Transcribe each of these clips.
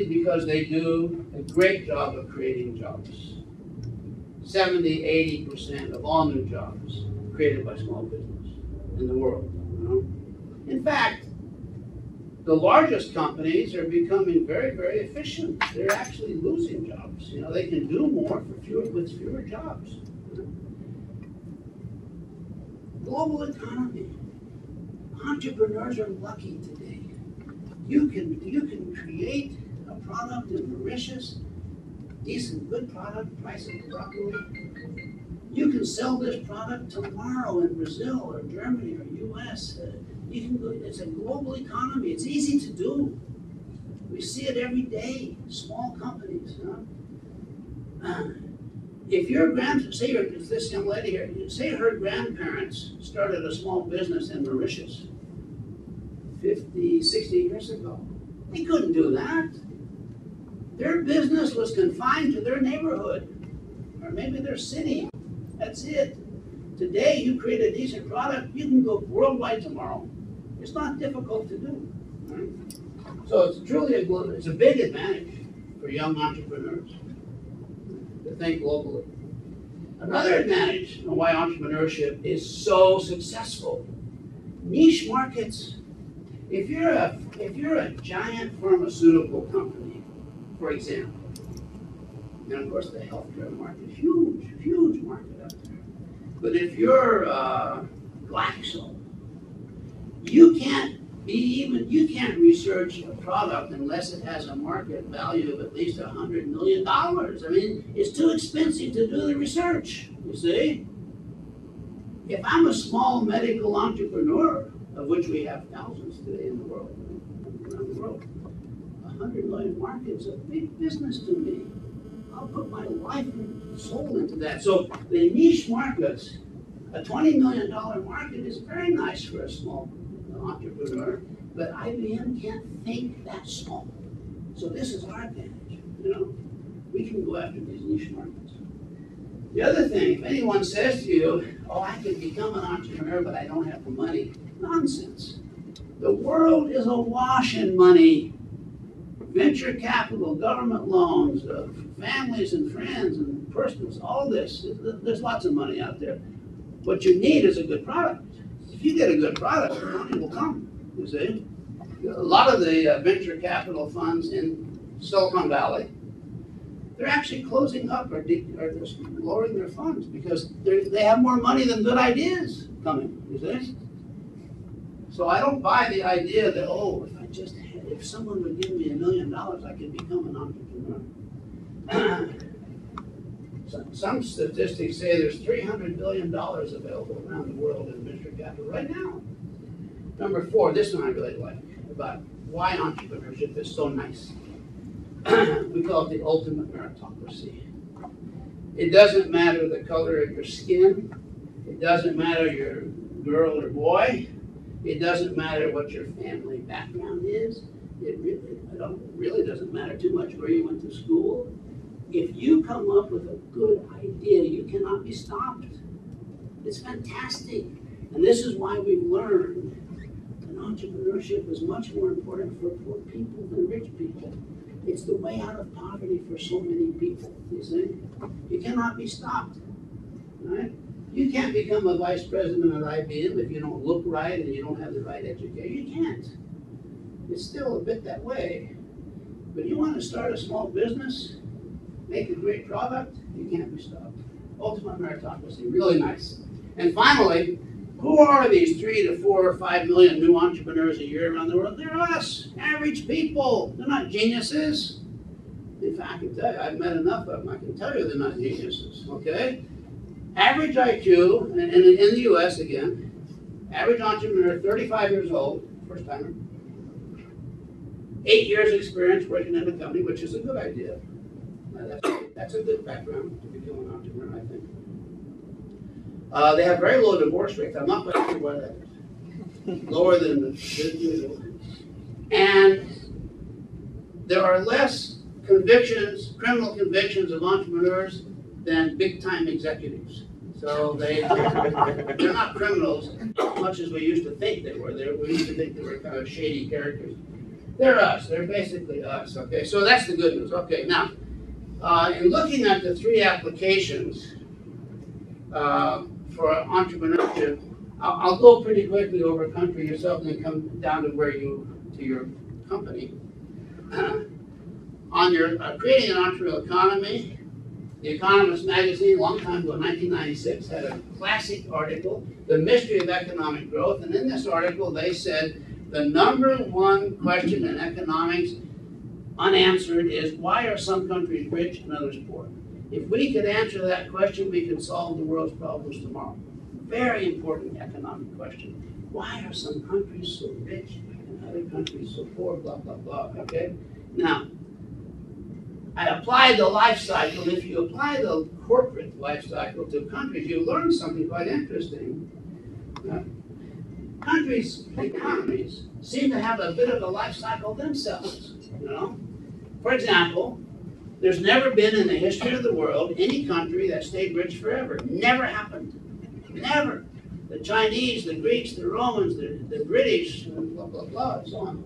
because they do a great job of creating jobs. 70–80% of all new jobs created by small business in the world. You know? In fact, the largest companies are becoming very, very efficient. They're actually losing jobs. You know, they can do more with fewer jobs. You know? Global economy. Entrepreneurs are lucky today. You can create a product in Mauritius, decent, good product, price it properly. You can sell this product tomorrow in Brazil or Germany or US. You can go, it's a global economy. It's easy to do. We see it every day. Small companies. You know? If your say this young lady here, say her grandparents started a small business in Mauritius 50, 60 years ago. They couldn't do that. Their business was confined to their neighborhood or maybe their city. That's it. Today, you create a decent product, you can go worldwide tomorrow. It's not difficult to do. Right? So it's truly it's a big advantage for young entrepreneurs to think globally. Another advantage of why entrepreneurship is so successful: niche markets. If you're a giant pharmaceutical company, for example, and of course the healthcare market is huge market out there. But if you're Glaxo, you can't research a product unless it has a market value of at least $100 million. I mean, it's too expensive to do the research, you see. If I'm a small medical entrepreneur, of which we have thousands today in the world, around the world, 100 million market's a big business to me. I'll put my life and soul into that. So the niche markets, a $20 million market is very nice for a small entrepreneur, but IBM can't think that small. So this is our advantage, you know. We can go after these niche markets. The other thing, if anyone says to you, oh, I could become an entrepreneur, but I don't have the money, nonsense. The world is awash in money. Venture capital, government loans, families and friends and personals, all this, there's lots of money out there. What you need is a good product. If you get a good product, the money will come, you see. A lot of the venture capital funds in Silicon Valley, they're actually closing up or just lowering their funds because they have more money than good ideas coming, you see. So I don't buy the idea that, oh, if someone would give me $1 million, I could become an entrepreneur. Some statistics say there's $300 billion available around the world in venture capital right now. Number 4, this one I really like, about why entrepreneurship is so nice. We call it the ultimate meritocracy. It doesn't matter the color of your skin. It doesn't matter your girl or boy. It doesn't matter what your family background is. It really doesn't matter too much where you went to school. If you come up with a good idea, you cannot be stopped. It's fantastic. And this is why we've learned that entrepreneurship is much more important for poor people than rich people. It's the way out of poverty for so many people, you see. You cannot be stopped, right? You can't become a vice president at IBM if you don't look right and you don't have the right education. You can't. It's still a bit that way. But you want to start a small business, make a great product, you can't be stopped. Ultimate meritocracy, really nice. And finally, who are these 3 to 4 or 5 million new entrepreneurs a year around the world? They're us, average people. They're not geniuses. In fact, I can tell you, I've met enough of them. I can tell you they're not geniuses, okay? Average IQ, and in the US again, average entrepreneur, 35 years old, first timer, 8 years experience working in a company, which is a good idea. That's a good background to become an entrepreneur, I think. They have very low divorce rates. I'm not quite sure why that is. Lower than the usual. And there are less convictions, criminal convictions of entrepreneurs than big-time executives. So they're not criminals as much as we used to think they were. We used to think they were kind of shady characters. They're us. They're basically us. Okay, so that's the good news. Okay, now, in looking at the three applications for entrepreneurship, I'll go pretty quickly over country yourself and then come down to your company. On your creating an entrepreneurial economy, The Economist magazine, a long time ago, 1996, had a classic article, The Mystery of Economic Growth, and in this article they said the number one question in economics unanswered is why are some countries rich and others poor? If we could answer that question, we could solve the world's problems tomorrow. Very important economic question. Why are some countries so rich and other countries so poor, blah, blah, blah, okay? Now, I applied the life cycle. If you apply the corporate life cycle to countries, you learn something quite interesting. Countries, economies, seem to have a bit of a life cycle themselves, you know? For example, there's never been in the history of the world any country that stayed rich forever. Never happened. Never. The Chinese, the Greeks, the Romans, the British, blah, blah, blah, and so on.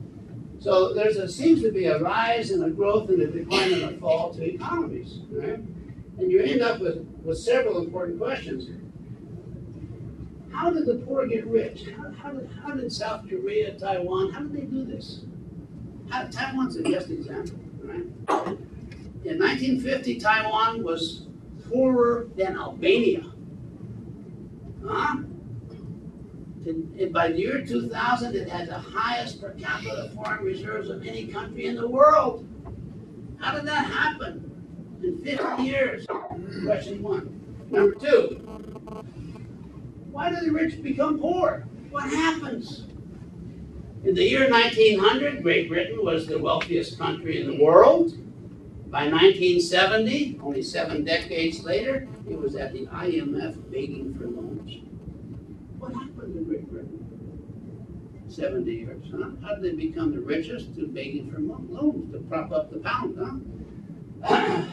So seems to be a rise and a growth and a decline and a fall to economies, right? And you end up with several important questions. How did the poor get rich? How did South Korea, Taiwan, how did they do this? Taiwan's the best example, right? In 1950, Taiwan was poorer than Albania. Huh? By the year 2000, it had the highest per capita foreign reserves of any country in the world. How did that happen in 50 years? Question one. Number two, why do the rich become poor? What happens? In the year 1900, Great Britain was the wealthiest country in the world. By 1970, only 7 decades later, it was at the IMF begging for loans. What happened in Great Britain? 70 years, huh? How did they become the richest? Through begging for loans to prop up the pound, huh?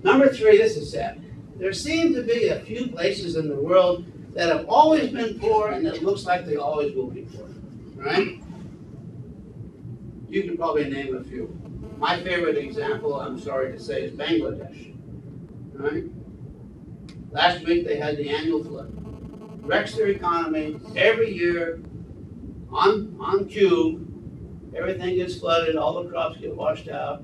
Number three, this is sad. There seem to be a few places in the world that have always been poor and it looks like they always will be poor, right? You can probably name a few. My favorite example, I'm sorry to say, is Bangladesh, right? Last week they had the annual flood. Wrecks their economy every year on cue. Everything gets flooded, all the crops get washed out.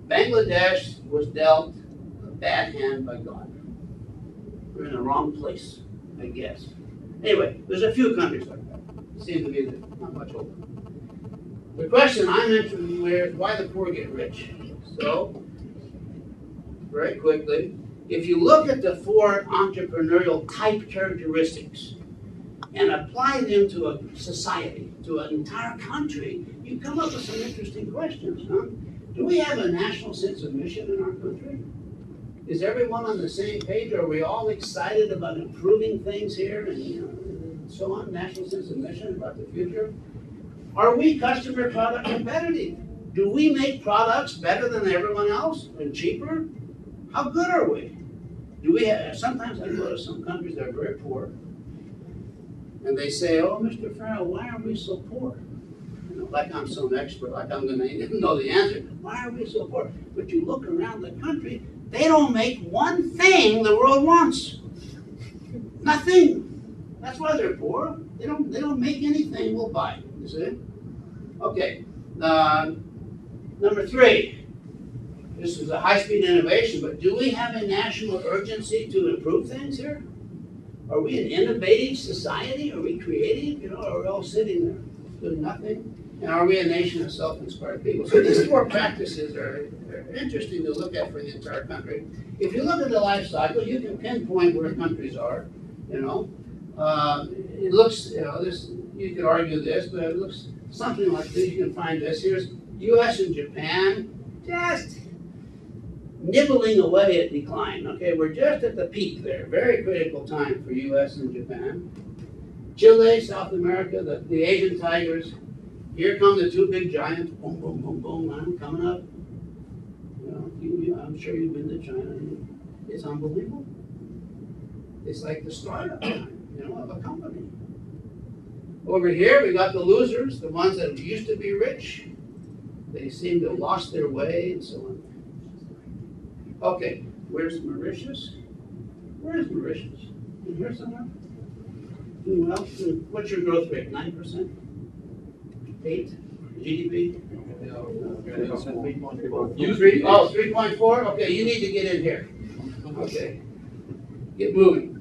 Bangladesh was dealt a bad hand by God. We're in the wrong place, I guess. Anyway, there's a few countries like that. Seem to be not much older. The question I'm interested in is why the poor get rich. So, very quickly, if you look at the 4 entrepreneurial type characteristics and apply them to a society, to an entire country, you come up with some interesting questions, huh? Do we have a national sense of mission in our country? Is everyone on the same page? Are we all excited about improving things here and so on? National sense of mission about the future? Are we customer product competitive? Do we make products better than everyone else and cheaper? How good are we? Do we have, sometimes I go to some countries that are very poor, and they say, "Oh, Mr. Farrell, why are we so poor?" You know, like I'm some expert, like I'm going to know the answer. Why are we so poor? But you look around the country, they don't make one thing the world wants. Nothing. That's why they're poor. They don't make anything we'll buy. You see? Okay. Number 3. This is a high-speed innovation, but do we have a national urgency to improve things here? Are we an innovative society? Are we creative? You know, are we all sitting there doing nothing? And are we a nation of self-inspired people? So these 4 practices are interesting to look at for the entire country. If you look at the life cycle, you can pinpoint where countries are. You know, it looks, you know, this. You could argue this, but it looks something like this. You can find this. Here's U.S. and Japan, just nibbling away at decline. Okay, we're just at the peak there. Very critical time for U.S. and Japan. Chile, South America, the Asian tigers. Here come the 2 big giants. Boom, boom, boom, boom. I'm coming up. You know, I'm sure you've been to China. It's unbelievable. It's like the startup time, you know, of a company. Over here, we got the losers, the ones that used to be rich. They seem to have lost their way and so on. Okay, where's Mauritius? Where's Mauritius? In here somewhere? Doing well? What's your growth rate? 9%? 8? GDP? 3.4? Okay, you need to get in here. Okay, get moving.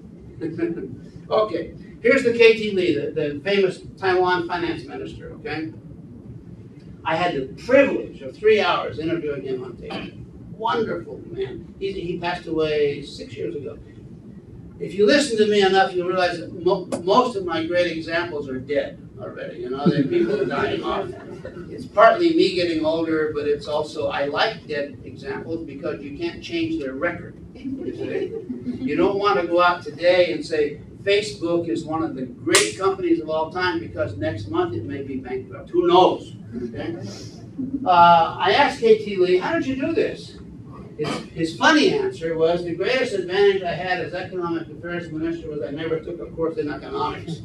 Okay, here's the KT Lee, the famous Taiwan finance minister, okay? I had the privilege of 3 hours interviewing him on tape. Wonderful man. He passed away 6 years ago. If you listen to me enough, you'll realize that most of my great examples are dead already. You know, people are dying off. It's partly me getting older, but it's also I like dead examples because you can't change their record. You don't want to go out today and say Facebook is one of the great companies of all time because next month it may be bankrupt. Who knows? Okay? I asked KT Lee, how did you do this? His funny answer was, the greatest advantage I had as economic affairs minister was I never took a course in economics.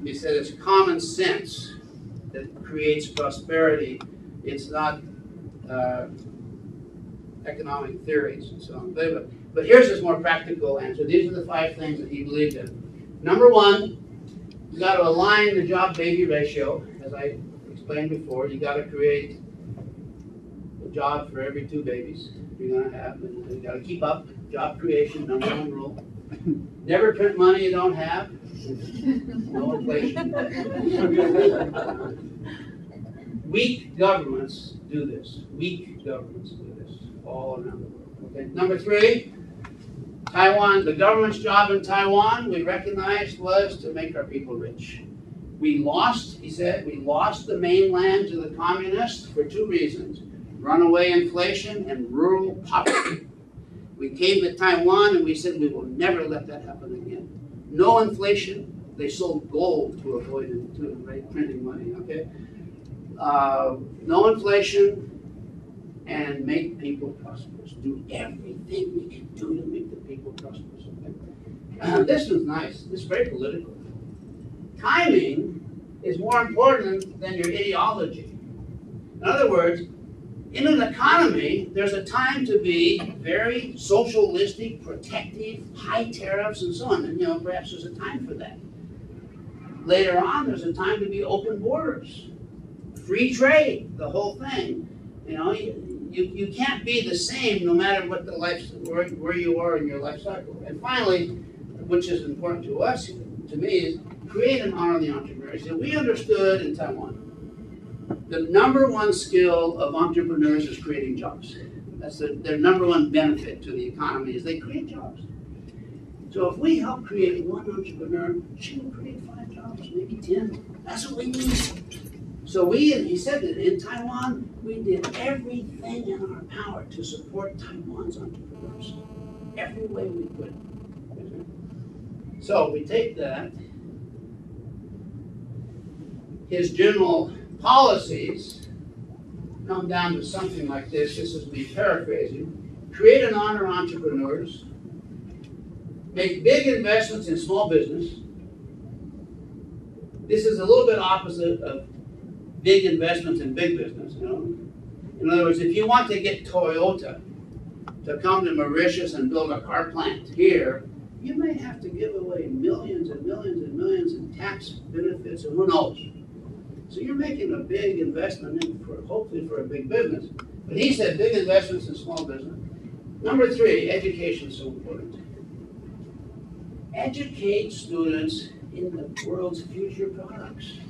He said it's common sense that creates prosperity. It's not economic theories and so on. But here's his more practical answer. These are the 5 things that he believed in. Number 1, you got to align the job-baby ratio. As I explained before, you got to create a job for every 2 babies you're going to have. And you got to keep up job creation, number 1 rule. Never print money you don't have. No inflation. Weak governments do this. Weak governments do this all around the world. Okay. Number 3, Taiwan. The government's job in Taiwan, we recognized, was to make our people rich. We lost, he said, we lost the mainland to the communists for 2 reasons. Runaway inflation and rural poverty. We came to Taiwan and we said we will never let that happen again. No inflation. They sold gold to avoid printing money, okay? No inflation, and make people prosperous. Do everything we can do to make the people prosperous, okay? This was nice. This is very political. Timing is more important than your ideology. In other words, in an economy, there's a time to be very socialistic, protective, high tariffs, and so on. And, you know, perhaps there's a time for that. Later on, there's a time to be open borders, free trade, the whole thing. You know, you can't be the same no matter what the where you are in your life cycle. And finally, which is important to us, to me, is create an honor of the entrepreneurs. And we understood in Taiwan, the number 1 skill of entrepreneurs is creating jobs. That's their number 1 benefit to the economy is they create jobs. So if we help create 1 entrepreneur, she will create 5 jobs, maybe 10. That's what we need. So he said that in Taiwan, we did everything in our power to support Taiwan's entrepreneurs. Every way we could. So we take that. His general policies come down to something like this. This is me paraphrasing. Create and honor entrepreneurs. Make big investments in small business. This is a little bit opposite of big investments in big business. You know? In other words, if you want to get Toyota to come to Mauritius and build a car plant here, you may have to give away millions and millions and millions in tax benefits and who knows. So you're making a big investment in hopefully for a big business. But he said big investments in small business. Number 3, education is so important. Educate students in the world's future products.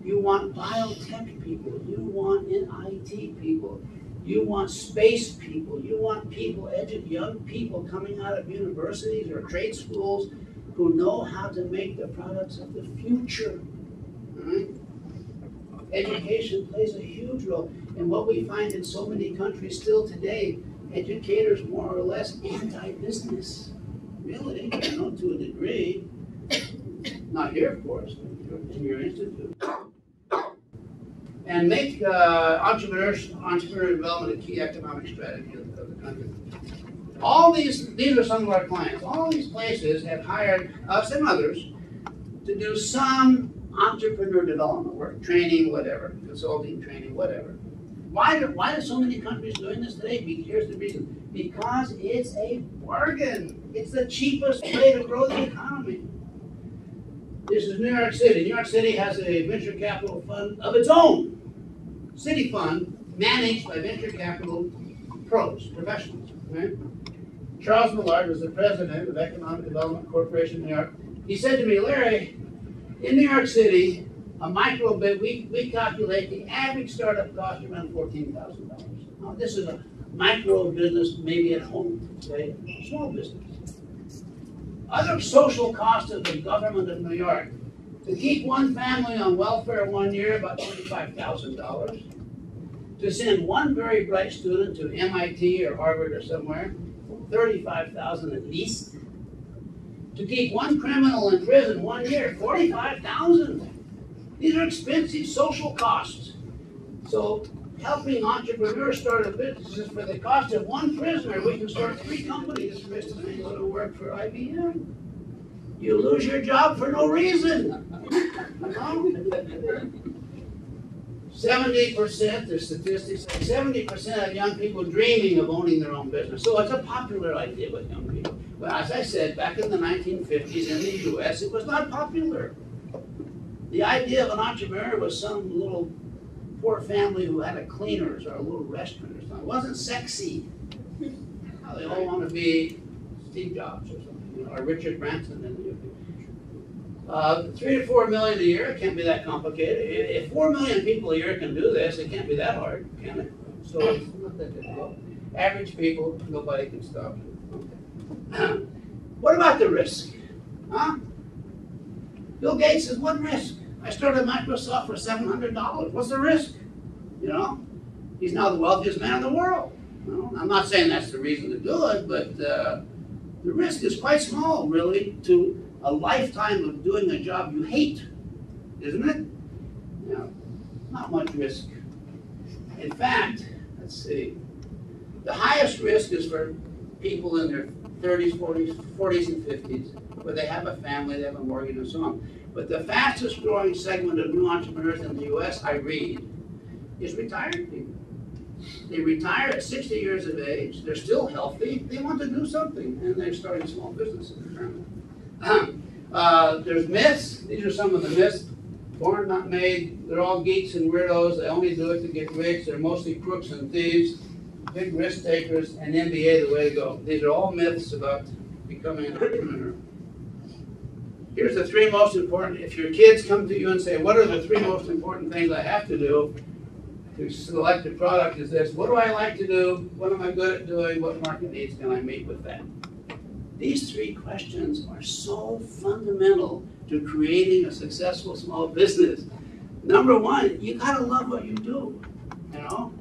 You want biotech people, you want IT people, you want space people, you want people, young people coming out of universities or trade schools who know how to make the products of the future. All right? Education plays a huge role. And what we find in so many countries still today, educators more or less anti-business. Really, you know, to a degree. Not here, of course, in your institute. And make entrepreneur development a key economic strategy of the country. All these are some of our clients. All these places have hired us and others to do some entrepreneur development work, training, whatever, consulting, training, whatever. Why are so many countries doing this today? Here's the reason. Because it's a bargain. It's the cheapest way to grow the economy. This is New York City. New York City has a venture capital fund of its own. City fund managed by venture capital pros, professionals. Right? Charles Millard was the president of Economic Development Corporation in New York. He said to me, Larry, in New York City, a micro bit, we calculate the average startup cost around $14,000. Now, this is a micro business, maybe at home, say, small business. Other social costs of the government of New York, to keep one family on welfare 1 year, about $25,000. To send one very bright student to MIT or Harvard or somewhere, $35,000 at least. To keep one criminal in prison 1 year, $45,000. These are expensive social costs. So helping entrepreneurs start a business is for the cost of one prisoner. We can start 3 companies for instance, and go to work for IBM. You lose your job for no reason. 70%, the statistics say 70% of young people dreaming of owning their own business. So it's a popular idea with young people. But as I said, back in the 1950s in the US, it was not popular. The idea of an entrepreneur was some little poor family who had a cleaners or a little restaurant or something. It wasn't sexy. Now they all want to be Steve Jobs or something, you know, or Richard Branson in the future. 3 to 4 million a year, it can't be that complicated. If 4 million people a year can do this, it can't be that hard, can it? So it's not that difficult. Average people, nobody can stop it. Okay. What about the risk? Huh? Bill Gates says, what risk? I started Microsoft for $700. What's the risk? You know, he's now the wealthiest man in the world. You know, I'm not saying that's the reason to do it, but the risk is quite small, really, to a lifetime of doing a job you hate, isn't it? You know, not much risk. In fact, let's see, the highest risk is for people in their 30s, 40s, and 50s, where they have a family, they have a mortgage, and so on. But the fastest growing segment of new entrepreneurs in the US, I read, is retired people. They retire at 60 years of age, they're still healthy, they want to do something, and they're starting small businesses. There's myths, these are some of the myths. Born, not made, they're all geeks and weirdos, they only do it to get rich, they're mostly crooks and thieves, big risk takers, and MBA the way to go. These are all myths about becoming an entrepreneur. Here's the 3 most important, if your kids come to you and say, what are the 3 most important things I have to do to select a product, is this: what do I like to do? What am I good at doing? What market needs can I meet with that? These 3 questions are so fundamental to creating a successful small business. Number 1, you gotta love what you do, you know?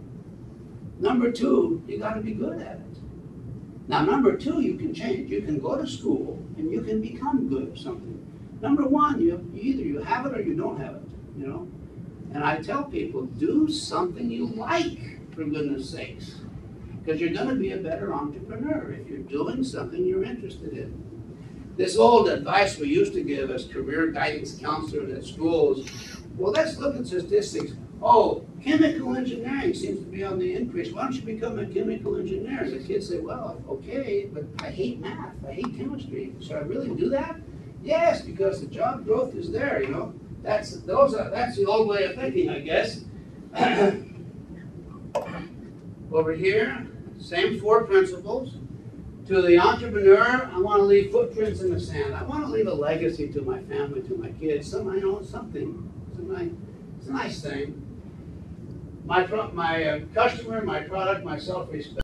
Number 2, you gotta be good at it. Now, number 2, you can change. You can go to school and you can become good at something. Number 1, either you have it or you don't have it, you know? And I tell people, do something you like, for goodness sakes. Because you're going to be a better entrepreneur if you're doing something you're interested in. This old advice we used to give as career guidance counselors at schools, well, let's look at statistics. Oh, chemical engineering seems to be on the increase. Why don't you become a chemical engineer? And the kids say, well, okay, but I hate math. I hate chemistry. Should I really do that? Yes, because the job growth is there, you know. That's the old way of thinking, I guess. Over here, same 4 principles. To the entrepreneur, I want to leave footprints in the sand. I want to leave a legacy to my family, to my kids. I know something. It's a nice thing. My customer, my product, my self-respect.